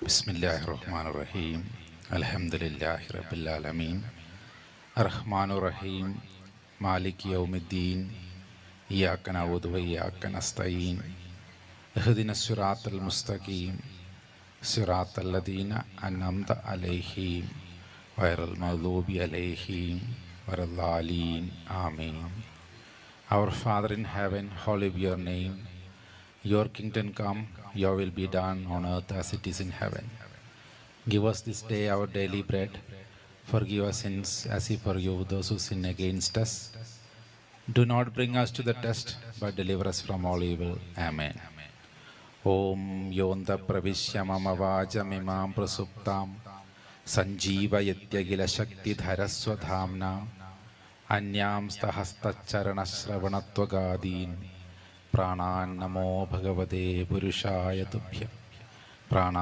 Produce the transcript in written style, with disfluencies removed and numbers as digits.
ബിസ്മില്ലാഹിർ റഹ്മാനിർ റഹീം. അൽഹംദുലില്ലാഹി റബ്ബിൽ ആലമീൻ. അർറഹ്മാനുർ റഹീം. മാലിക് യൗമിദ്ദീൻ. ഇയ്യാക നഅ്ബുദു വഇയ്യാക നസ്തഈൻ. ഇഹ്ദിനസ് സിറാത്തൽ മുസ്തഖീം സിറാത്തൽ ലദീന അൻഅംത അലൈഹിം ഗൈറൽ മഗ്ദൂബി അലൈഹിം വലദ്ദാലീൻ. ആമീൻ. Our Father in heaven, hallowed be your name. Your kingdom come, your will be done on earth as it is in heaven. Give us this day our daily bread. Forgive us sins as we forgive those who sin against us. Do not bring us to the test, but deliver us from all evil. Amen. Om yonda pravishya mama vajamimam prasuptam sanjeevayatya shakti dharaswadhamna अन्यां सहस्तचरणश्रवणत्वगादीन् प्राणान् नमो भगवते पुरुषाय तुभ्यं. प्राणा